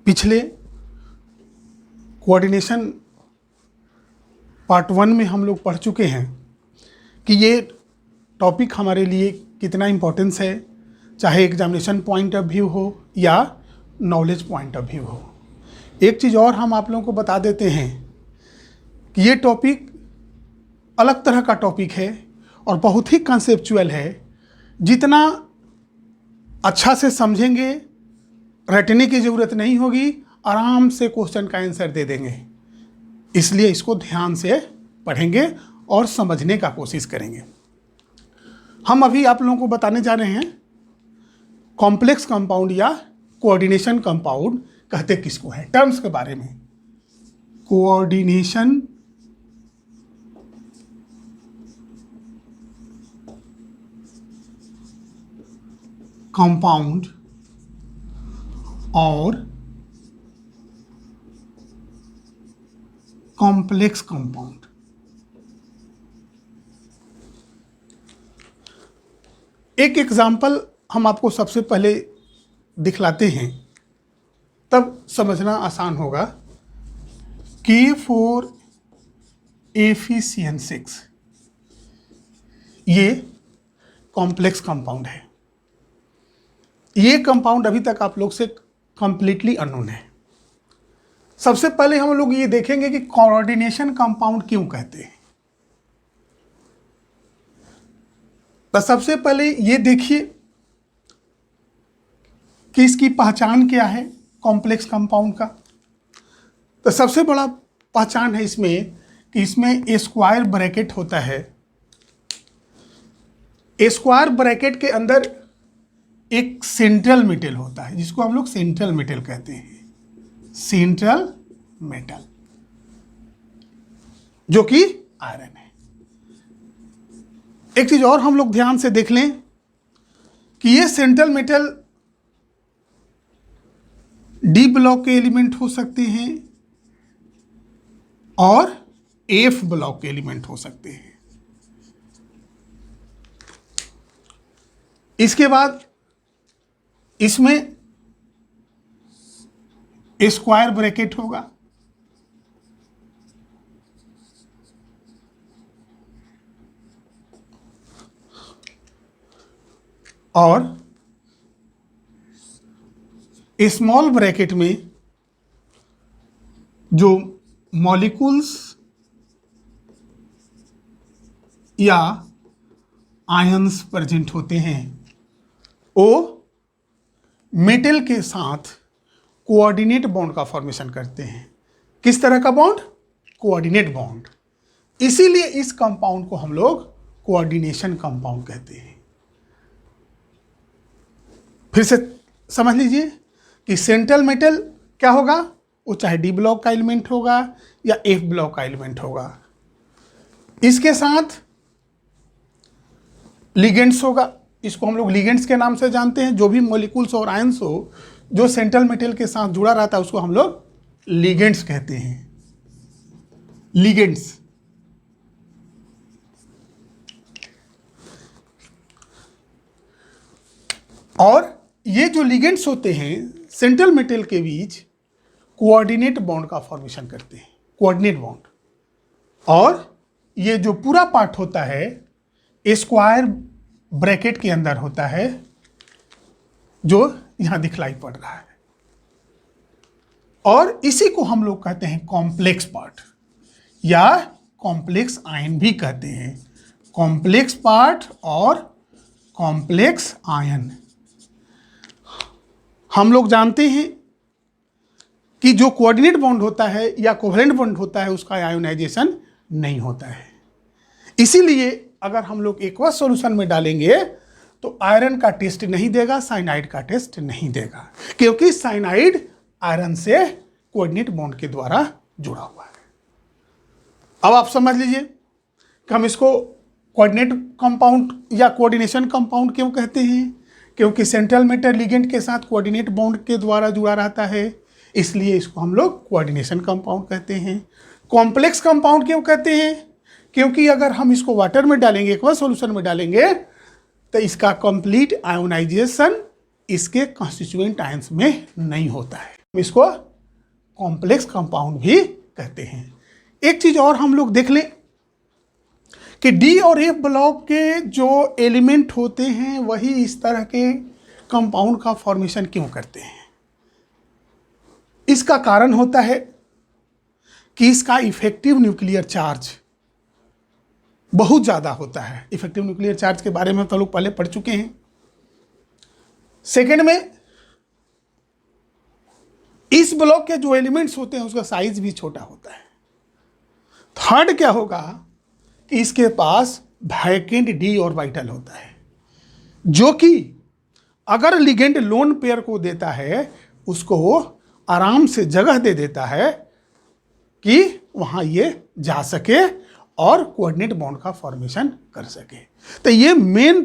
पिछले coordination part 1 में हम लोग पढ़ चुके हैं कि ये टॉपिक हमारे लिए कितना इम्पोर्टेंस है, चाहे एग्जामिनेशन पॉइंट ऑफ व्यू हो या नॉलेज पॉइंट ऑफ व्यू हो। एक चीज़ और हम आप लोगों को बता देते हैं कि ये टॉपिक अलग तरह का टॉपिक है और बहुत ही कंसेप्चुअल है। जितना अच्छा से समझेंगे, रटने की ज़रूरत नहीं होगी, आराम से क्वेश्चन का आंसर दे देंगे। इसलिए इसको ध्यान से पढ़ेंगे और समझने का कोशिश करेंगे। हम अभी आप लोगों को बताने जा रहे हैं कॉम्प्लेक्स कंपाउंड या कोऑर्डिनेशन कंपाउंड कहते किसको है, टर्म्स के बारे में। कोऑर्डिनेशन कंपाउंड और कॉम्प्लेक्स कंपाउंड। एक एग्जाम्पल हम आपको सबसे पहले दिखलाते हैं, तब समझना आसान होगा। K4Fe6 ये कॉम्प्लेक्स कंपाउंड है। ये कंपाउंड अभी तक आप लोग से कंप्लीटली अननोन है। सबसे पहले हम लोग ये देखेंगे कि कोऑर्डिनेशन कंपाउंड क्यों कहते हैं। तो सबसे पहले ये देखिए कि इसकी पहचान क्या है कॉम्प्लेक्स कंपाउंड का। तो सबसे बड़ा पहचान है इसमें कि इसमें स्क्वायर ब्रैकेट होता है। स्क्वायर ब्रैकेट के अंदर एक सेंट्रल मेटल होता है जिसको हम लोग सेंट्रल मेटल कहते हैं, सेंट्रल मेटल, जो कि आयरन है। एक चीज और हम लोग ध्यान से देख लें कि ये सेंट्रल मेटल डी ब्लॉक के एलिमेंट हो सकते हैं और एफ ब्लॉक के एलिमेंट हो सकते हैं। इसके बाद इसमें स्क्वायर ब्रैकेट होगा और स्मॉल ब्रैकेट में जो मॉलिक्यूल्स या आयंस प्रेजेंट होते हैं वो मेटल के साथ कोऑर्डिनेट बॉन्ड का फॉर्मेशन करते हैं। किस तरह का बॉन्ड? Coordinate bond. इसीलिए इस कंपाउंड को हम लोग कोऑर्डिनेशन कंपाउंड कहते हैं। फिर से समझ लीजिए कि सेंट्रल मेटल क्या होगा, वो चाहे डी ब्लॉक का एलिमेंट होगा या एफ ब्लॉक का एलिमेंट होगा। इसके साथ लिगेंड्स होगा, इसको हम लोग लिगेंड्स के नाम से जानते हैं। जो भी मॉलिक्यूल्स और आयंस हो जो सेंट्रल मेटल के साथ जुड़ा रहता है उसको हम लोग लिगेंड्स कहते हैं, लिगेंड्स। और ये जो लिगेंड्स होते हैं सेंट्रल मेटल के बीच कोऑर्डिनेट बॉन्ड का फॉर्मेशन करते हैं, कोऑर्डिनेट बॉन्ड। और ये जो पूरा पार्ट होता है स्क्वायर ब्रैकेट के अंदर होता है, जो यहां दिखलाई पड़ रहा है। और इसी को हम लोग कहते हैं कॉम्प्लेक्स पार्ट या कॉम्प्लेक्स आयन भी कहते हैं। कॉम्प्लेक्स पार्ट और कॉम्प्लेक्स आयन। हम लोग जानते हैं कि जो कोऑर्डिनेट बॉन्ड होता है या कोवेलेंट बॉन्ड होता है उसका आयोनाइजेशन नहीं होता है। इसीलिए अगर हम लोग एक्वस सॉल्यूशन में डालेंगे तो आयरन का टेस्ट नहीं देगा, साइनाइड का टेस्ट नहीं देगा, क्योंकि साइनाइड आयरन से कोऑर्डिनेट बॉन्ड के द्वारा जुड़ा हुआ है। अब आप समझ लीजिए कि हम इसको कोऑर्डिनेट कंपाउंड या कोऑर्डिनेशन कंपाउंड क्यों कहते हैं। क्योंकि सेंट्रल मेटल लिगेंड के साथ कोऑर्डिनेट बॉन्ड के द्वारा जुड़ा रहता है, इसलिए इसको हम लोग कोऑर्डिनेशन कंपाउंड कहते हैं। कॉम्प्लेक्स कंपाउंड क्यों कहते हैं? क्योंकि अगर हम इसको वाटर में डालेंगे, एक्वस सॉल्यूशन में डालेंगे, तो इसका कंप्लीट आयोनाइजेशन इसके कॉन्स्टिट्यूएंट आयंस में नहीं होता है। इसको कॉम्प्लेक्स कंपाउंड भी कहते हैं। एक चीज और हम लोग देख लें कि डी और एफ ब्लॉक के जो एलिमेंट होते हैं वही इस तरह के कंपाउंड का फॉर्मेशन क्यों करते हैं। इसका कारण होता है कि इसका इफेक्टिव न्यूक्लियर चार्ज बहुत ज़्यादा होता है। इफेक्टिव न्यूक्लियर चार्ज के बारे में तो लोग पहले पढ़ चुके हैं। सेकेंड में इस ब्लॉक के जो एलिमेंट्स होते हैं उसका साइज भी छोटा होता है। थर्ड क्या होगा कि इसके पास वैकेंट डी ऑर्बिटल होता है, जो कि अगर लिगेंड लोन पेयर को देता है उसको आराम से जगह दे देता है कि वहां ये जा सके और कोऑर्डिनेट बॉन्ड का फॉर्मेशन कर सके। तो ये मेन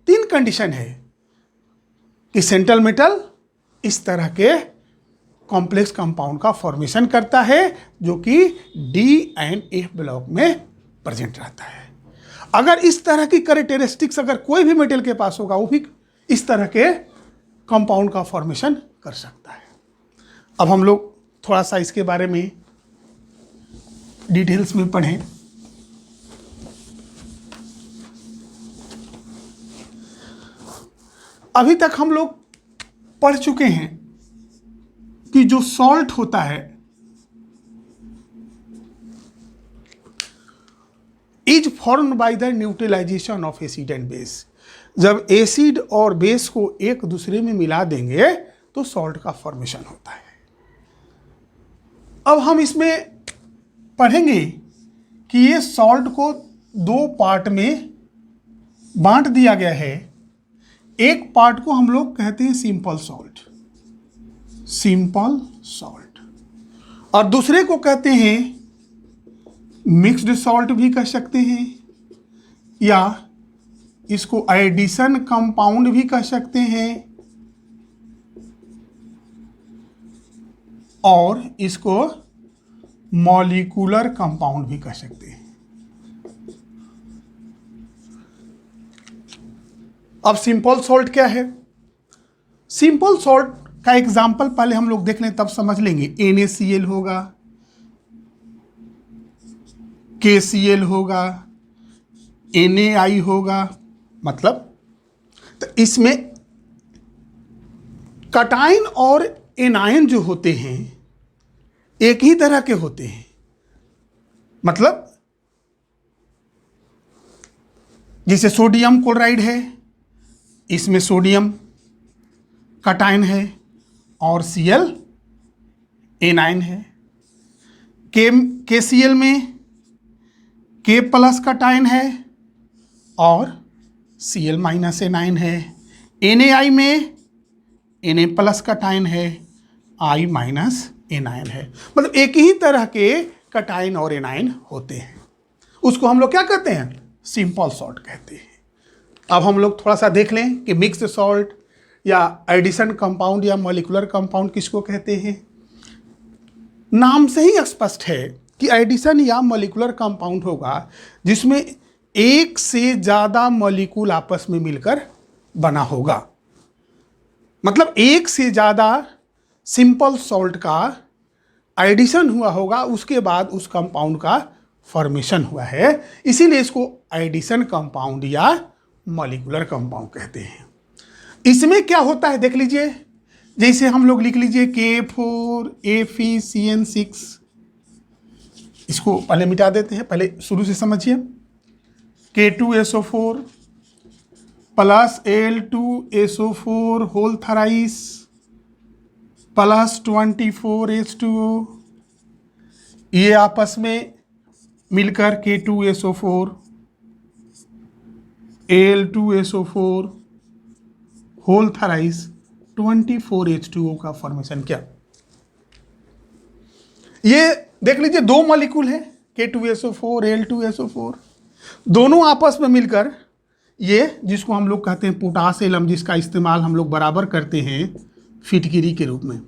3 कंडीशन है कि सेंट्रल मेटल इस तरह के कॉम्प्लेक्स कंपाउंड का फॉर्मेशन करता है जो कि डी एंड एफ ब्लॉक में प्रेजेंट रहता है। अगर इस तरह की कैरेक्टरिस्टिक्स अगर कोई भी मेटल के पास होगा वो भी इस तरह के कंपाउंड का फॉर्मेशन कर सकता है। अब हम लोग थोड़ा सा इसके बारे में डिटेल्स में पढ़ें। अभी तक हम लोग पढ़ चुके हैं कि जो सॉल्ट होता है is formed by the neutralization of acid and base. जब एसिड और बेस को एक दूसरे में मिला देंगे तो सॉल्ट का फॉर्मेशन होता है। अब हम इसमें पढ़ेंगे कि ये सॉल्ट को 2 पार्ट में बांट दिया गया है। एक पार्ट को हम लोग कहते हैं सिंपल सॉल्ट, सिंपल सॉल्ट, और दूसरे को कहते हैं मिक्स्ड सॉल्ट भी कह सकते हैं, या इसको एडिशन कंपाउंड भी कह सकते हैं, और इसको मॉलिक्यूलर कंपाउंड भी कह सकते हैं। अब सिंपल सॉल्ट क्या है? सिंपल सॉल्ट का एग्जाम्पल पहले हम लोग देख लें तब समझ लेंगे। NaCl होगा, KCl होगा, NaI होगा, मतलब तो इसमें कटाइन और एनायन जो होते हैं एक ही तरह के होते हैं। मतलब जैसे सोडियम क्लोराइड है, इसमें सोडियम कटाइन है और Cl एनायन है। KCl में K प्लस कटाइन है और Cl माइनस एनायन है। NaI में Na प्लस कटाइन है, I माइनस एनायन है। मतलब एक ही तरह के कटाइन और एनायन होते हैं। उसको हम लोग क्या कहते हैं? सिंपल सॉल्ट कहते हैं। अब हम लोग थोड़ा सा देख लें कि मिक्स्ड सॉल्ट या एडिशन कंपाउंड या मॉलिक्यूलर कंपाउंड किसको कहते हैं। नाम से ही स्पष्ट है कि एडिशन या मॉलिक्यूलर कंपाउंड होगा जिसमें एक से ज़्यादा मॉलिक्यूल आपस में मिलकर बना होगा। मतलब एक से ज़्यादा सिंपल सॉल्ट का एडिशन हुआ होगा, उसके बाद उस कंपाउंड का फॉर्मेशन हुआ है, इसीलिए इसको एडिशन कंपाउंड या मॉलिक्यूलर कंपाउंड कहते हैं। इसमें क्या होता है देख लीजिए, जैसे हम लोग लिख लीजिए K4FeCN6, इसको पहले मिटा देते हैं, पहले शुरू से समझिए। K2SO4 plus Al2SO4 whole थराइस plus 24H2O, ये आपस में मिलकर K2SO4 Al2SO4 होल थराइस 24H2O का फॉर्मेशन किया। ये देख लीजिए 2 मॉलिक्यूल है K2SO4 Al2SO4, दोनों आपस में मिलकर ये जिसको हम लोग कहते हैं पोटास एलम, जिसका इस्तेमाल हम लोग बराबर करते हैं फिटकिरी के रूप में।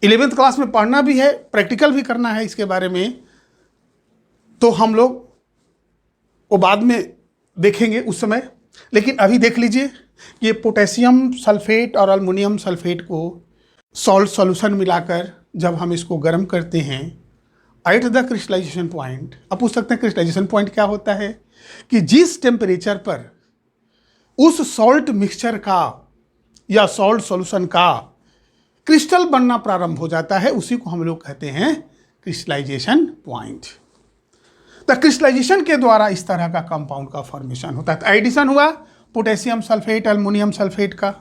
11th क्लास में पढ़ना भी है, प्रैक्टिकल भी करना है इसके बारे में, तो हम लोग वो बाद में देखेंगे उस समय। लेकिन अभी देख लीजिए, ये पोटेशियम सल्फेट और अल्मुनियम सल्फेट को सॉल्ट सॉल्यूशन मिलाकर जब हम इसको गर्म करते हैं एट द क्रिस्टलाइजेशन पॉइंट, अब पूछ सकते हैं क्रिस्टलाइजेशन पॉइंट क्या होता है, कि जिस टेम्परेचर पर उस सॉल्ट मिक्सचर का या सॉल्ट सॉल्यूशन का क्रिस्टल बनना प्रारंभ हो जाता है, उसी को हम लोग कहते हैं क्रिस्टलाइजेशन पॉइंट। तो क्रिस्टलाइजेशन के द्वारा इस तरह का कंपाउंड का फॉर्मेशन होता है। तो एडिशन हुआ पोटेशियम सल्फेट एल्युमिनियम सल्फेट का,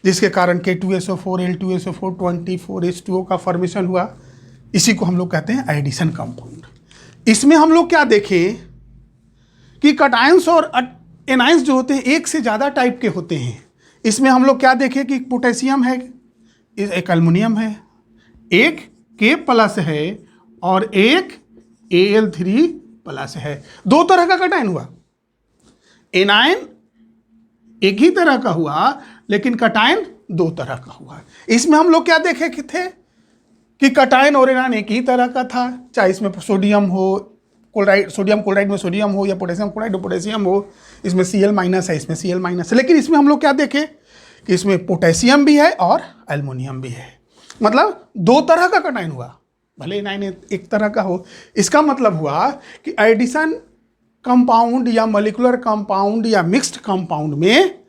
जिसके कारण K2SO4 L2SO4 24H2O का फॉर्मेशन हुआ, इसी को हम लोग कहते हैं एडिशन कंपाउंड। इसमें हम लोग क्या देखें कि कटायंस और एनायंस जो होते हैं एक से ज़्यादा टाइप के होते हैं। इसमें हम लोग क्या देखें कि पोटेशियम है, एक एल्युमिनियम है, एक K प्लस है और एक Al3 प्लस है। दो तरह का कटायन हुआ। एनायन एक ही तरह का हुआ लेकिन कटायन दो तरह का हुआ। इसमें हम लोग क्या देखे कि थे कि कटायन और एनायन एक ही तरह का था, चाहे इसमें सोडियम हो क्लोराइड, सोडियम क्लोराइड में सोडियम हो या पोटेशियम क्लोराइड में पोटेशियम हो, इसमें Cl माइनस है, इसमें Cl माइनस है। लेकिन इसमें हम लोग क्या देखे कि इसमें पोटेशियम भी है और एल्युमिनियम भी है, मतलब दो तरह का कटायन हुआ, भले एनायन एक तरह का हो। इसका मतलब हुआ कि एडिशन कंपाउंड या मॉलिक्यूलर कंपाउंड या मिक्स्ड कंपाउंड में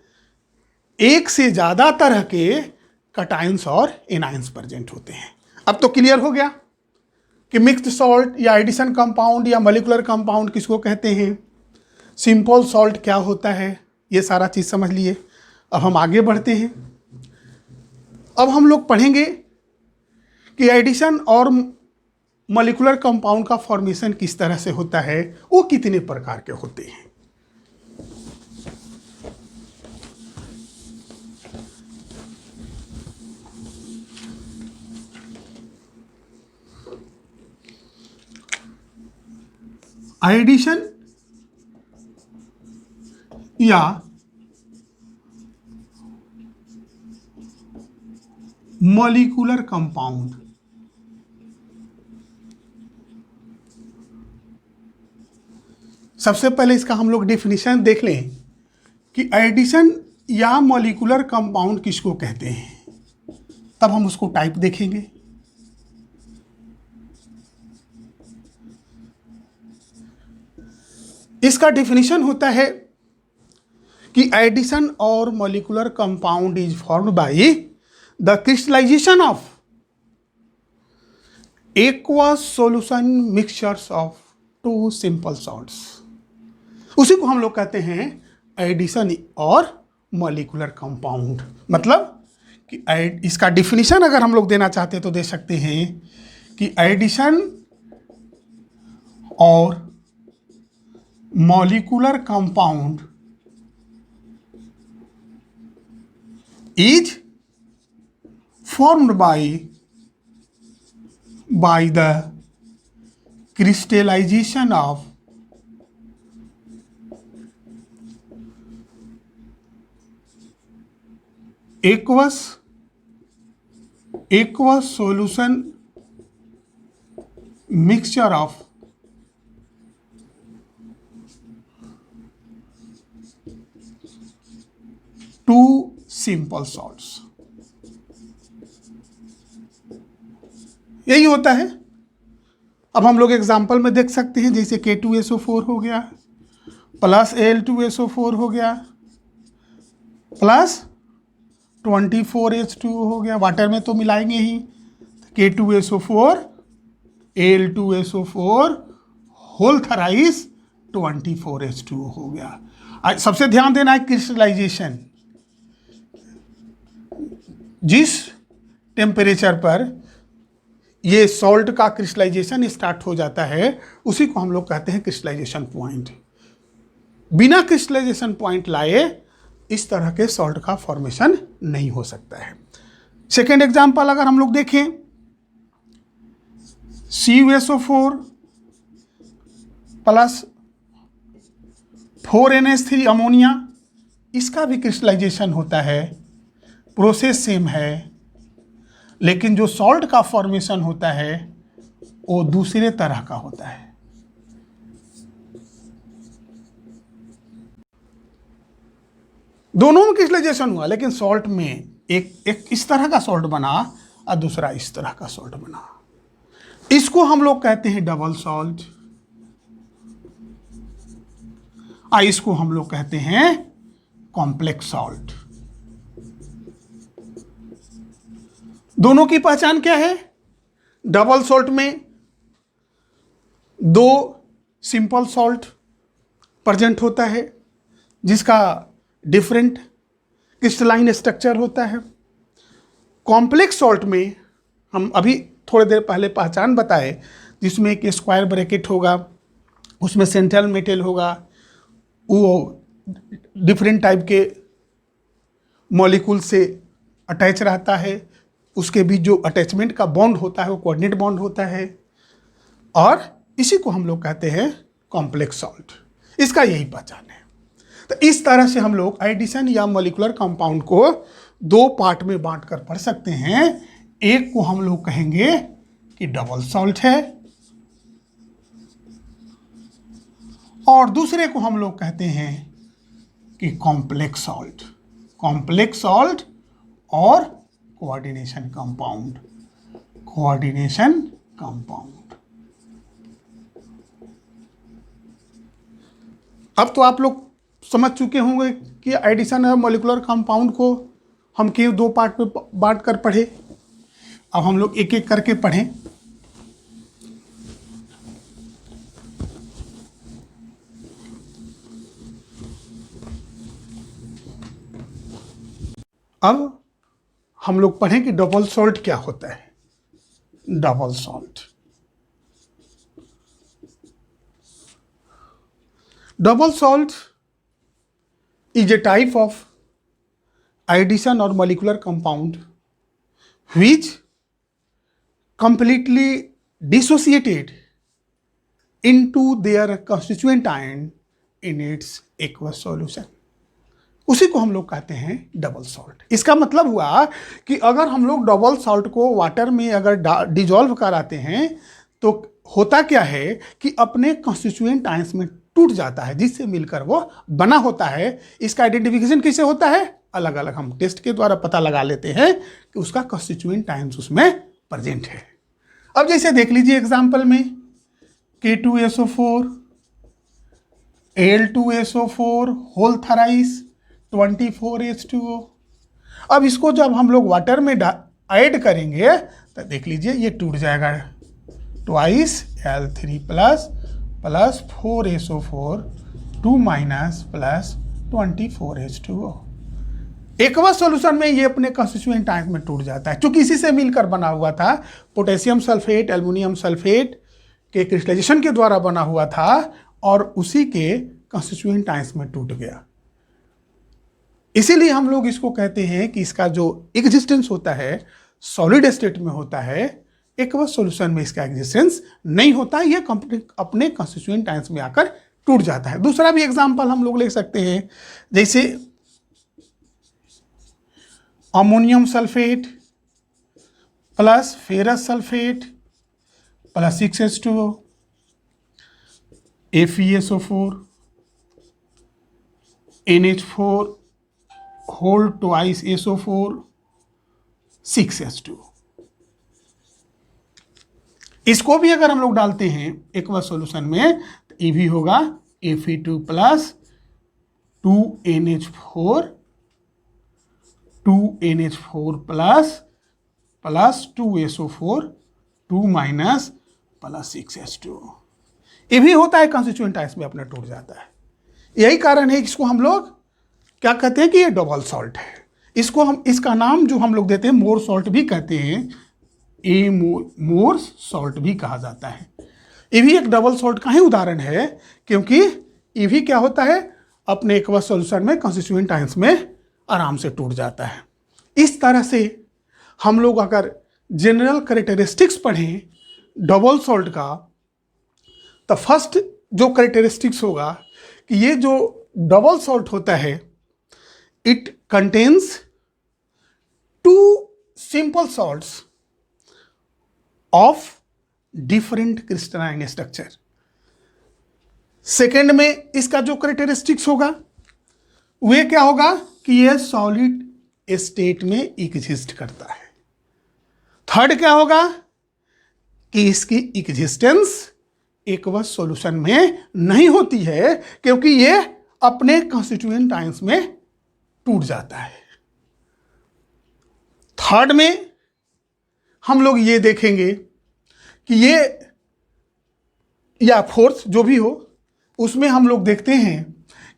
एक से ज़्यादा तरह के कटायंस और एनायंस प्रेजेंट होते हैं। अब तो क्लियर हो गया कि मिक्स्ड सॉल्ट या एडिशन कंपाउंड या मॉलिक्यूलर कंपाउंड किसको कहते हैं, सिंपल सॉल्ट क्या होता है, ये सारा चीज़ समझ लिए। अब हम आगे बढ़ते हैं। अब हम लोग पढ़ेंगे कि एडिशन और मॉलिक्यूलर कंपाउंड का फॉर्मेशन किस तरह से होता है, वो कितने प्रकार के होते हैं। एडिशन या मॉलिक्यूलर कंपाउंड सबसे पहले इसका हम लोग डेफिनेशन देख लें कि एडिशन या मॉलिक्यूलर कंपाउंड किसको कहते हैं, तब हम उसको टाइप देखेंगे। इसका डेफिनेशन होता है कि एडिशन और molecular compound is formed by the crystallization of aqueous solution mixtures of two simple salts. उसी को हम लोग कहते हैं एडिशन और मॉलिक्यूलर कंपाउंड। मतलब कि इसका डेफिनेशन अगर हम लोग देना चाहते हैं तो दे सकते हैं कि एडिशन और molecular compound is formed by the crystallization of aqueous solution mixture of two simple salts, यही होता है। अब हम लोग एग्जाम्पल में देख सकते हैं, जैसे K2SO4 हो गया प्लस Al2SO4 हो गया प्लस 24H2O हो गया। वाटर में तो मिलाएंगे ही, K2SO4 Al2SO4 होल थराइस 24H2O हो गया। सबसे ध्यान देना है क्रिस्टलाइजेशन, जिस टेम्परेचर पर ये सॉल्ट का क्रिस्टलाइजेशन स्टार्ट हो जाता है उसी को हम लोग कहते हैं क्रिस्टलाइजेशन पॉइंट। बिना क्रिस्टलाइजेशन पॉइंट लाए इस तरह के सॉल्ट का फॉर्मेशन नहीं हो सकता है। सेकेंड एग्जांपल अगर हम लोग देखें, CuSO4 प्लस 4NH3 अमोनिया, इसका भी क्रिस्टलाइजेशन होता है, प्रोसेस सेम है, लेकिन जो सॉल्ट का फॉर्मेशन होता है वो दूसरे तरह का होता है। दोनों में क्रिस्टलाइजेशन हुआ लेकिन सॉल्ट में एक इस तरह का सॉल्ट बना और दूसरा इस तरह का सॉल्ट बना। इसको हम लोग कहते हैं डबल सॉल्ट, और इसको हम लोग कहते हैं कॉम्प्लेक्स सॉल्ट। दोनों की पहचान क्या है? डबल सॉल्ट में दो सिंपल सॉल्ट प्रेजेंट होता है जिसका डिफरेंट क्रिस्टलाइन स्ट्रक्चर होता है। कॉम्प्लेक्स सॉल्ट में हम अभी थोड़ी देर पहले पहचान बताए, जिसमें एक स्क्वायर ब्रैकेट होगा, उसमें सेंट्रल मेटल होगा, वो डिफरेंट टाइप के मॉलिक्यूल से अटैच रहता है, उसके बीच जो अटैचमेंट का बॉन्ड होता है वो कोऑर्डिनेट बॉन्ड होता है, और इसी को हम लोग कहते हैं कॉम्प्लेक्स सॉल्ट। इसका यही पहचान है। तो इस तरह से हम लोग एडिशन या मॉलिक्यूलर कंपाउंड को दो पार्ट में बांट कर पढ़ सकते हैं। एक को हम लोग कहेंगे कि डबल सॉल्ट है, और दूसरे को हम लोग कहते हैं कि कॉम्प्लेक्स सॉल्ट। कॉम्प्लेक्स सॉल्ट और कोऑर्डिनेशन कंपाउंड, कोऑर्डिनेशन कंपाउंड। अब तो आप लोग समझ चुके होंगे कि एडिशन और मॉलिक्यूलर कंपाउंड को हम क्यों दो पार्ट में बांट कर पढ़े। अब हम लोग एक एक करके पढ़ें। अब हम लोग पढ़ें कि डबल सॉल्ट क्या होता है। Double salt, double salt is a type of addition or molecular compound which completely dissociated into their constituent ion in its aqueous solution। उसी को हम लोग कहते हैं डबल सॉल्ट। इसका मतलब हुआ कि अगर हम लोग डबल सॉल्ट को वाटर में अगर डिजॉल्व कराते हैं तो होता क्या है कि अपने कॉन्स्टिट्यूएंट आयंस में टूट जाता है, जिससे मिलकर वो बना होता है। इसका आइडेंटिफिकेशन कैसे होता है? अलग अलग हम टेस्ट के द्वारा पता लगा लेते हैं कि उसका कॉन्स्टिट्यूएंट आयंस उसमें प्रेजेंट है। अब जैसे देख लीजिए एग्जांपल में K2SO4 Al2SO4 होल थराइस 24H2O। अब इसको जब हम लोग वाटर में ऐड करेंगे तो देख लीजिए ये टूट जाएगा, twice Al3 plus 4SO4 2 minus plus 24H2O। Aqueous solution में ये अपने कंस्टिट्यूएंट आयंस में टूट जाता है, क्योंकि इसी से मिलकर बना हुआ था। पोटेशियम सल्फेट एल्युमिनियम सल्फेट के क्रिस्टलाइजेशन के द्वारा बना हुआ था और उसी के कंस्टिट्यूएंट आयंस में टूट गया। इसीलिए हम लोग इसको कहते हैं कि इसका जो एग्जिस्टेंस होता है सॉलिड स्टेट में होता है, एक्वस सॉल्यूशन में इसका एग्जिस्टेंस नहीं होता, ये अपने कंस्टिट्यूएंट आयंस में आकर टूट जाता है। दूसरा भी एग्जांपल हम लोग ले सकते हैं, जैसे ammonium sulphate plus ferrous sulphate plus 6H2O, FeSO4 NH4 whole twice SO4 6H2O। इसको भी अगर हम लोग डालते हैं एक्वस सॉल्यूशन में तो ये भी होगा Fe2 plus 2NH4 plus 2SO4 2 minus plus 6H2O। ये भी होता है कंस्टिट्यूएंट आयंस में अपना टूट जाता है। यही कारण है इसको हम लोग क्या कहते हैं कि ये डबल सॉल्ट है। इसको हम इसका नाम जो हम लोग देते हैं मोर सॉल्ट भी कहते हैं, ए मोर सॉल्ट भी कहा जाता है। ये भी एक डबल सॉल्ट का ही उदाहरण है, क्योंकि ये भी क्या होता है अपने एक्वस सॉल्यूशन में कंस्टिट्यूएंट आयंस में आराम से टूट जाता है। इस तरह से हम लोग अगर जनरल कैरेक्टरिस्टिक्स पढ़ें डबल सॉल्ट का, तो फर्स्ट जो कैरेक्टरिस्टिक्स होगा कि ये जो डबल सॉल्ट होता है it contains two simple salts of different crystalline structure. Second में इसका जो कैरेक्टरिस्टिक्स होगा वे क्या होगा कि ये सॉलिड स्टेट में एग्जिस्ट करता है। थर्ड क्या होगा कि इसकी एग्जिस्टेंस एक्वस सॉल्यूशन में नहीं होती है क्योंकि ये अपने कंस्टिट्यूएंट आयंस में टूट जाता है। थर्ड में हम लोग ये देखेंगे कि ये, या फोर्थ जो भी हो, उसमें हम लोग देखते हैं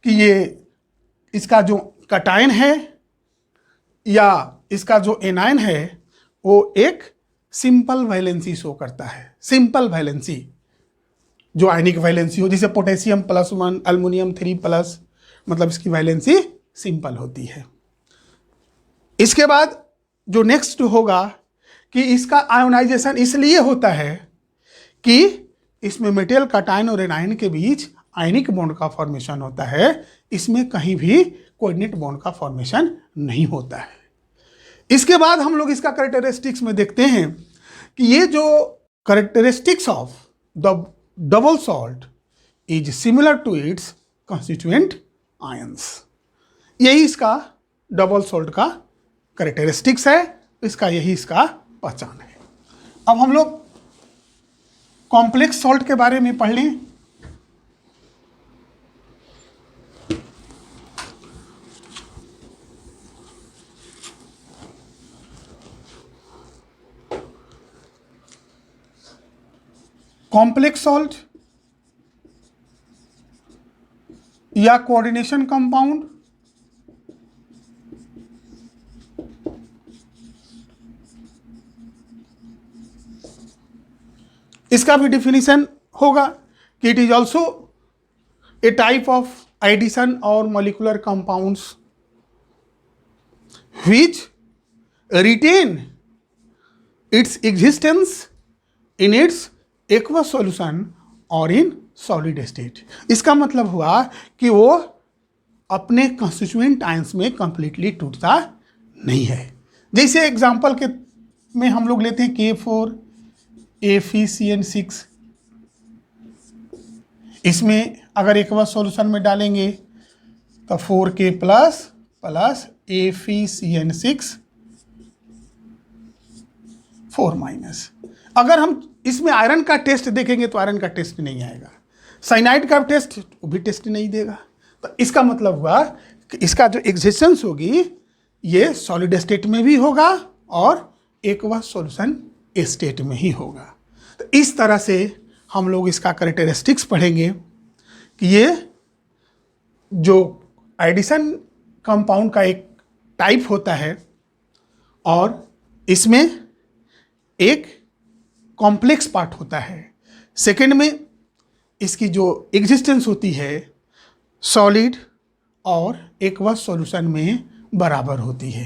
कि ये इसका जो कटायन है या इसका जो एनायन है वो एक सिंपल वैलेंसी शो करता है। सिंपल वैलेंसी जो आयनिक वैलेंसी हो, जैसे पोटेशियम +1 अल्युमिनियम 3+, मतलब इसकी वैलेंसी सिंपल होती है। इसके बाद जो नेक्स्ट होगा कि इसका आयोनाइजेशन इसलिए होता है कि इसमें मेटल कटायन और एनायन के बीच आयनिक बॉन्ड का फॉर्मेशन होता है, इसमें कहीं भी कोऑर्डिनेट बॉन्ड का फॉर्मेशन नहीं होता है। इसके बाद हम लोग इसका कैरेक्टरिस्टिक्स में देखते हैं कि ये जो characteristics of the double salt is similar to its constituent ions, यही इसका डबल सॉल्ट का कैरेक्टरिस्टिक्स है, यही इसका पहचान है। अब हम लोग कॉम्प्लेक्स सॉल्ट के बारे में पढ़ लें। कॉम्प्लेक्स सॉल्ट या कोऑर्डिनेशन कंपाउंड इसका भी डिफिनीशन होगा कि it is also a type of addition और molecular compounds which retain its existence in its aqueous solution और इन सॉलिड स्टेट। इसका मतलब हुआ कि वो अपने कंस्टिट्यूएंट आयंस में कंप्लीटली टूटता नहीं है। जैसे एग्जांपल के में हम लोग लेते हैं K4 FeCN6, इसमें अगर एक्वस सॉल्यूशन में डालेंगे तो 4K प्लस FeCN6 4-। अगर हम इसमें आयरन का टेस्ट देखेंगे तो आयरन का टेस्ट नहीं आएगा, साइनाइड का टेस्ट वो भी टेस्ट नहीं देगा। तो इसका मतलब हुआ कि इसका जो एग्जिस्टेंस होगी ये सॉलिड स्टेट में भी होगा और एक्वस सॉल्यूशन स्टेट में ही होगा। तो इस तरह से हम लोग इसका कैरेक्टरिस्टिक्स पढ़ेंगे कि ये जो एडिशन कंपाउंड का एक टाइप होता है और इसमें एक कॉम्प्लेक्स पार्ट होता है। सेकेंड में इसकी जो एग्जिस्टेंस होती है सॉलिड और एक्वस सॉल्यूशन में बराबर होती है।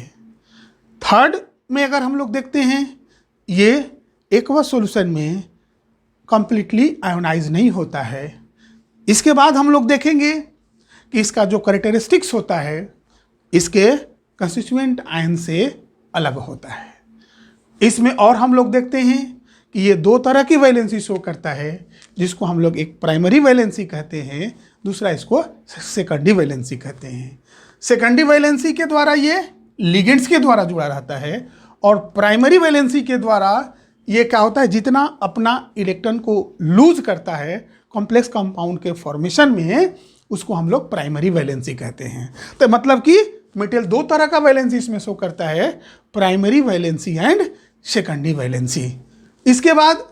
थर्ड में अगर हम लोग देखते हैं ये एक्वस सॉल्यूशन में कंप्लीटली आयोनाइज नहीं होता है। इसके बाद हम लोग देखेंगे कि इसका जो कैरेक्टरिस्टिक्स होता है इसके कंस्टिट्यूएंट आयन से अलग होता है। इसमें और हम लोग देखते हैं कि ये दो तरह की वैलेंसी शो करता है, जिसको हम लोग एक प्राइमरी वैलेंसी कहते हैं, दूसरा इसको सेकेंडरी वैलेंसी कहते हैं। सेकेंडरी वैलेंसी के द्वारा ये लिगेंड्स के द्वारा जुड़ा रहता है और प्राइमरी वैलेंसी के द्वारा ये क्या होता है, जितना अपना इलेक्ट्रॉन को लूज करता है कॉम्प्लेक्स कंपाउंड के फॉर्मेशन में, उसको हम लोग प्राइमरी वैलेंसी कहते हैं। तो मतलब कि मेटेरियल दो तरह का वैलेंसी इसमें शो करता है, primary valency and secondary valency. इसके बाद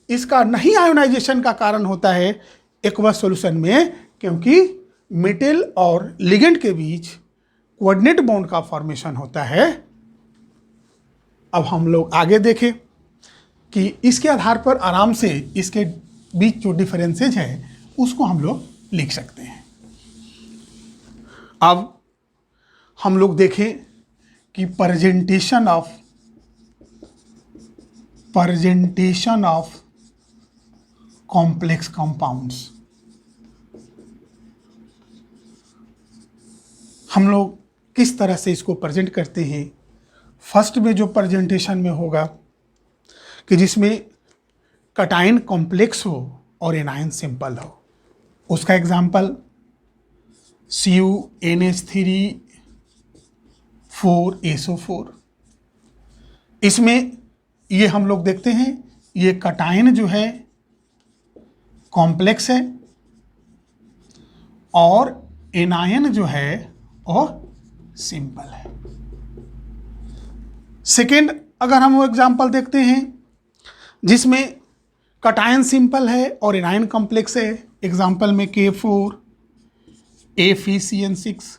इसका नहीं आयोनाइजेशन का कारण होता है एक्वस सॉल्यूशन में, क्योंकि मेटल और लिगेंड के बीच कोऑर्डिनेट बॉन्ड का फॉर्मेशन होता है। अब हम लोग आगे देखें कि इसके आधार पर आराम से इसके बीच जो डिफरेंसेज है उसको हम लोग लिख सकते हैं। अब हम लोग देखें कि प्रेजेंटेशन ऑफ कॉम्प्लेक्स कंपाउंड्स हम लोग किस तरह से इसको प्रेजेंट करते हैं। फर्स्ट में जो प्रेजेंटेशन में होगा कि जिसमें कटायन कॉम्प्लेक्स हो और एनायन सिंपल हो, उसका एग्जाम्पल CuNH3 4SO4। इसमें ये हम लोग देखते हैं, ये कटायन जो है कॉम्प्लेक्स है और एनायन जो है वो सिंपल है। सेकेंड अगर हम वो एग्जाम्पल देखते हैं जिसमें कटायन सिंपल है और एनायन कॉम्प्लेक्स है, एग्जाम्पल में K4 FeCN6,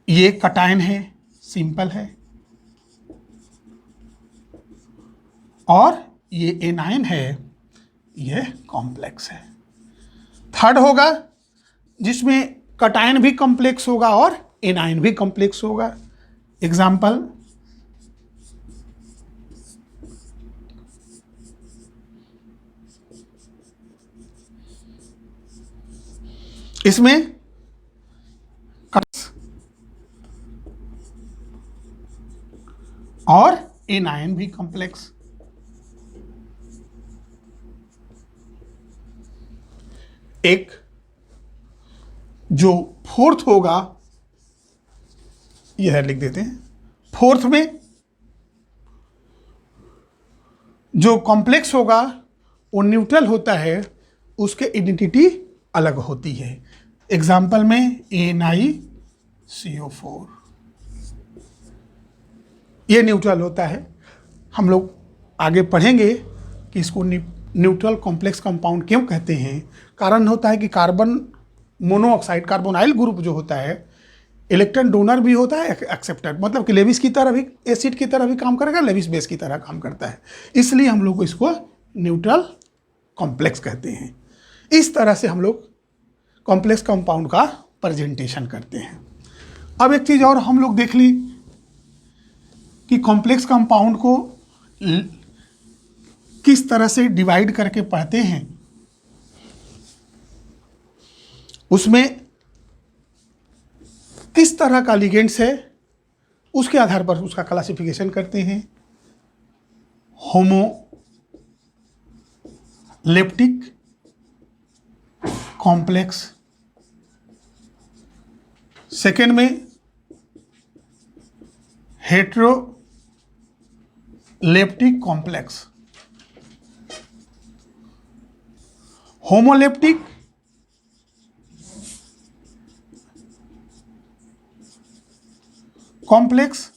ये कटायन है, सिंपल है, और ये एनायन है, ये कॉम्प्लेक्स है। थर्ड होगा जिसमें कटायन भी कॉम्प्लेक्स होगा और एनायन भी कॉम्प्लेक्स होगा, एग्जाम्पल इसमें और एनायन भी कॉम्प्लेक्स। एक जो फोर्थ होगा यह लिख देते हैं। फोर्थ में जो कॉम्प्लेक्स होगा वो न्यूट्रल होता है, उसके आइडेंटिटी अलग होती है, एग्जाम्पल में NiCO4, ये न्यूट्रल होता है। हम लोग आगे पढ़ेंगे कि इसको न्यूट्रल कॉम्प्लेक्स कंपाउंड क्यों कहते हैं। कारण होता है कि कार्बन मोनोऑक्साइड कार्बोनाइल ग्रुप जो होता है इलेक्ट्रॉन डोनर भी होता है, एक्सेप्टर, मतलब कि लेविस की तरह भी, एसिड की तरह भी काम करेगा, लेविस बेस की तरह काम करता है, इसलिए हम लोग इसको न्यूट्रल कॉम्प्लेक्स कहते हैं। इस तरह से हम लोग कॉम्प्लेक्स कंपाउंड का प्रेजेंटेशन करते हैं। अब एक चीज़ और हम लोग देख ली कि कॉम्प्लेक्स कंपाउंड को किस तरह से डिवाइड करके पढ़ते हैं। उसमें किस तरह का लिगेंड्स है उसके आधार पर उसका क्लासिफिकेशन करते हैं। होमोलेप्टिक कॉम्प्लेक्स, सेकेंड में हेट्रोलेप्टिक कॉम्प्लेक्स। होमोलेप्टिक कॉम्प्लेक्स,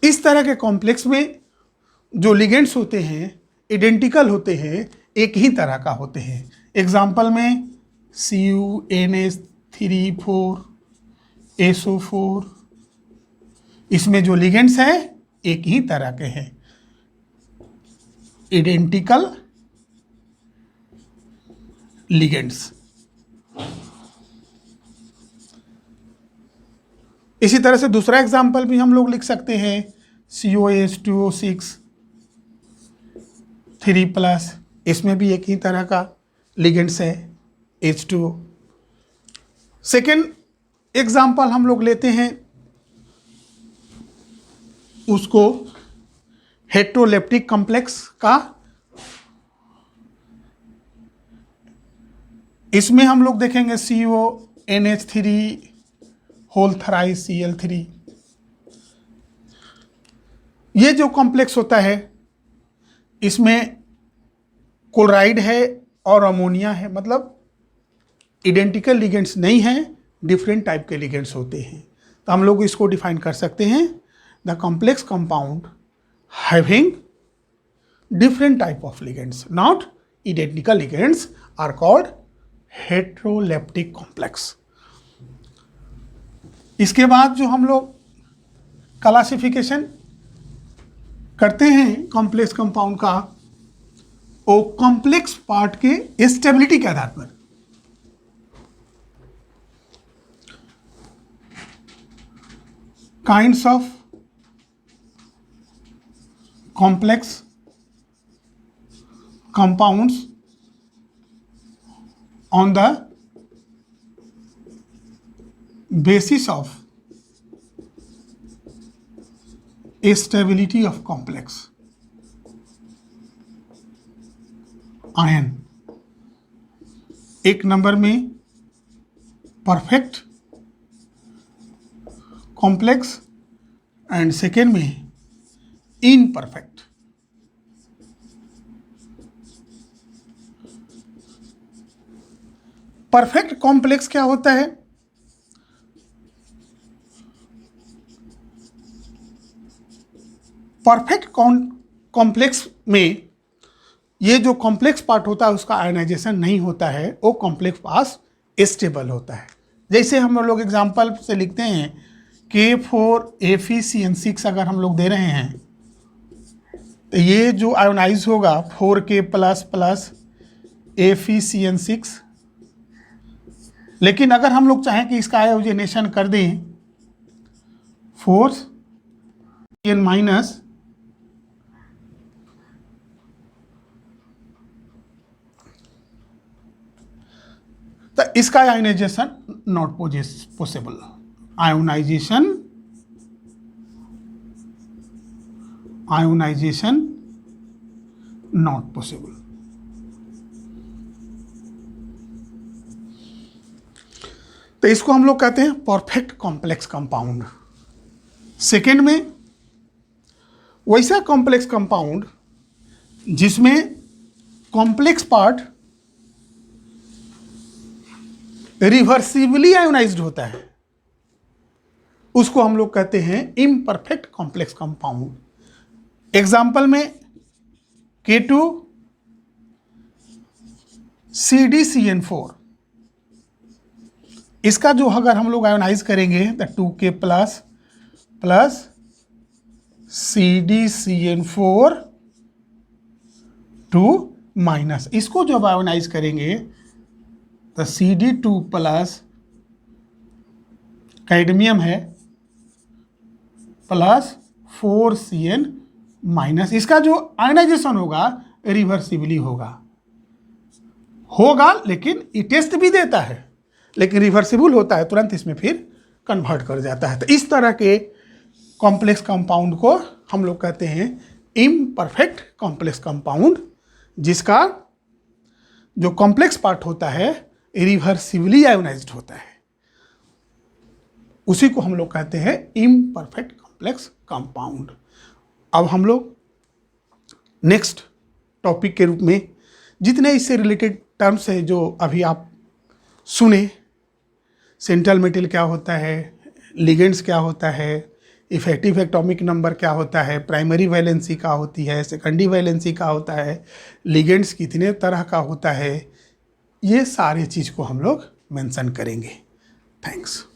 इस तरह के कॉम्प्लेक्स में जो लिगेंड्स होते हैं आइडेंटिकल होते हैं, एक ही तरह का होते हैं, एग्जाम्पल में CuNH3,4SO4, इसमें जो लिगेंड्स हैं एक ही तरह के हैं, आइडेंटिकल लिगेंड्स। इसी तरह से दूसरा एग्जाम्पल भी हम लोग लिख सकते हैं, COH2O6 3+, इसमें भी एक ही तरह का लिगेंड्स है, H2O। सेकेंड एग्जाम्पल हम लोग लेते हैं उसको हेट्रोलेप्टिक कॉम्प्लेक्स का। इसमें हम लोग देखेंगे CONH3 होल थ्राइस Cl3। ये जो कॉम्प्लेक्स होता है इसमें क्लोराइड है और अमोनिया है, मतलब आइडेंटिकल लिगेंड्स नहीं हैं, डिफरेंट टाइप के लिगेंड्स होते हैं। तो हम लोग इसको डिफाइन कर सकते हैं, the complex compound having different type of ligands not identical ligands are called heteroleptic complex. इसके बाद जो हम लोग क्लासिफिकेशन करते हैं कॉम्प्लेक्स कंपाउंड का, वो कॉम्प्लेक्स पार्ट के स्टेबिलिटी के आधार पर kinds of complex compounds on the basis of stability of complex ion। एक नंबर में परफेक्ट कॉम्प्लेक्स एंड सेकेंड में इनपरफेक्ट। परफेक्ट कॉम्प्लेक्स क्या होता है? परफेक्ट कॉम्प्लेक्स में ये जो कॉम्प्लेक्स पार्ट होता है उसका आयनाइजेशन नहीं होता है, वो कॉम्प्लेक्स पास स्टेबल होता है। जैसे हम लोग एग्जांपल से लिखते हैं K4FeCN6 अगर हम लोग दे रहे हैं तो ये जो आयोनाइज होगा 4K प्लस प्लस FeCN6, लेकिन अगर हम लोग चाहें कि इसका आयोजनेशन कर दें 4CN माइनस, तो इसका ionization not possible. Ionization not possible. तो इसको हम लोग कहते हैं परफेक्ट कॉम्प्लेक्स कंपाउंड। सेकेंड में वैसा कॉम्प्लेक्स कंपाउंड जिसमें कॉम्प्लेक्स पार्ट रिवर्सिबली आयोनाइज्ड होता है, उसको हम लोग कहते हैं इम्परफेक्ट कॉम्प्लेक्स कंपाउंड। एग्जाम्पल में K2CdCN4, इसका जो अगर हम लोग आयोनाइज करेंगे तो 2K plus plus CdCN4 2 minus, इसको जब आयोनाइज करेंगे तो CD2 प्लस कैडमियम है प्लस 4CN माइनस, इसका जो आयनाइजेशन होगा रिवर्सिबली होगा लेकिन ये टेस्ट भी देता है, लेकिन रिवर्सिबल होता है, तुरंत इसमें फिर कन्वर्ट कर जाता है। तो इस तरह के कॉम्प्लेक्स कंपाउंड को हम लोग कहते हैं इम्परफेक्ट कॉम्प्लेक्स कंपाउंड, जिसका जो कॉम्प्लेक्स पार्ट होता है रिवर्सिबली आयोनाइज्ड होता है, उसी को हम लोग कहते हैं इम्परफेक्ट कॉम्प्लेक्स कंपाउंड। अब हम लोग नेक्स्ट टॉपिक के रूप में जितने इससे रिलेटेड टर्म्स है जो अभी आप सुने, सेंट्रल मेटल क्या होता है, लिगेंड्स क्या होता है, इफेक्टिव एटॉमिक नंबर क्या होता है, प्राइमरी वैलेंसी क्या होती है, सेकेंडरी वैलेंसी क्या होता है, लिगेंड्स कितने तरह का होता है, ये सारी चीज़ को हम लोग मेंशन करेंगे। थैंक्स।